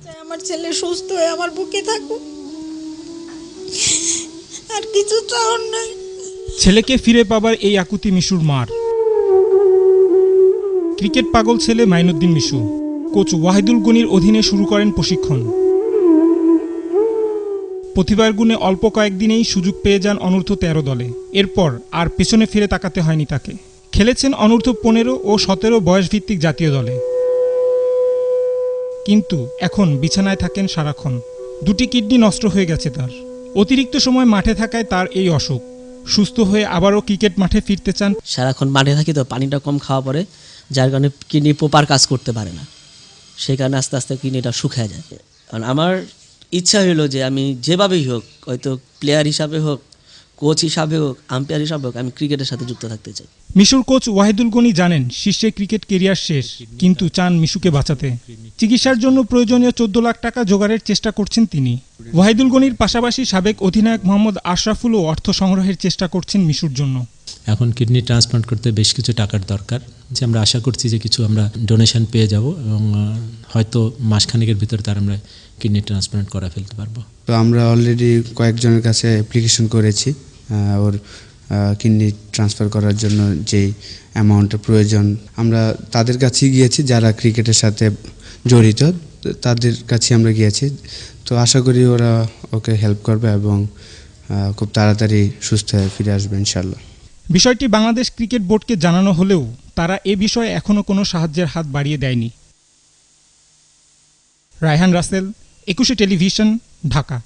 আমার ছেলে সুস্থ হয়ে আমার বুকে থাকুক, আর কিছু চাওয়ার নাই। ছেলেকে ফিরে পাবার এই আকুতি মিশুর মার। ক্রিকেট পাগল ছেলে মাইনুদ্দিন মিশু কোচ ওয়াহিদুল গনির অধীনে শুরু করেন প্রশিক্ষণ। প্রতিভার গুণে অল্প কয়েকদিনেই সুযোগ পেয়ে যান অনূর্ধ্ব 13 দলে। এরপর আর পেছনে ফিরে তাকাতে হয়নি তাকে। খেলেছেন অনূর্ধ্ব 15 ও 17 বয়সভিত্তিক জাতীয় দলে। কিন্তু এখন বিছানায় থাকেন সারাক্ষণ। দুটি কিডনি নষ্ট হয়ে গেছে তার। অতিরিক্ত সময় মাঠে থাকায় তার এই অসুখ। সুস্থ হয়ে আবারও ক্রিকেট মাঠে ফিরতে চান। সারাক্ষণ মাঠে থাকি তো, পানিটা কম খাওয়া পড়ে, যার কারণে কিডনি প্রপার কাজ করতে পারে না। সেই কারণে আস্তে আস্তে কিডনিটা শুকিয়ে যায়। কারণ আমার ইচ্ছা হলো যে আমি যেভাবেই হোক, হয়তো প্লেয়ার হিসাবে হোক, কোচ হিসাবে হোক, আম্পায়ার হিসাবে হোক, আমি ক্রিকেটের সাথে যুক্ত থাকতে চাই। মিশুর কোচ ওয়াহিদুল গনি জানেন শীর্ষে ক্রিকেট কেরিয়ার শেষ, কিন্তু চান মিশুকে বাঁচাতে। চিকিৎসার জন্য প্রয়োজনীয় 14 লাখ টাকা জোগাড়ের চেষ্টা করছেন তিনি। ওয়াহিদুল গনির পাশাপাশি সাবেক অধিনায়ক মোহাম্মদ আশরাফুলও অর্থ সংগ্রহের চেষ্টা করছেন মিশুর জন্য। এখন কিডনি ট্রান্সপ্লান্ট করতে বেশ কিছু টাকার দরকার, যে আমরা আশা করছি যে কিছু আমরা ডোনেশন পেয়ে যাব এবং হয়তো মাসখানেকের ভিতরে তার আমরা কিডনি ট্রান্সপ্লান্ট করা ফেলতে পারবো। তো আমরা অলরেডি কয়েকজনের কাছে অ্যাপ্লিকেশন করেছি ওর কিডনি ট্রান্সফার করার জন্য যেই অ্যামাউন্টের প্রয়োজন, আমরা তাদের কাছেই গিয়েছি যারা ক্রিকেটের সাথে জড়িত, তাদের কাছে আমরা গিয়েছি। তো আশা করি ওরা ওকে হেল্প করবে এবং খুব তাড়াতাড়ি সুস্থ হয়ে ফিরে আসবে ইনশাল্লাহ। বিষয়টি বাংলাদেশ ক্রিকেট বোর্ডকে জানানো হলেও তারা এ বিষয়ে এখনও কোনো সাহায্যের হাত বাড়িয়ে দেয়নি। রায়হান রাসেল, 21 টেলিভিশন, ঢাকা।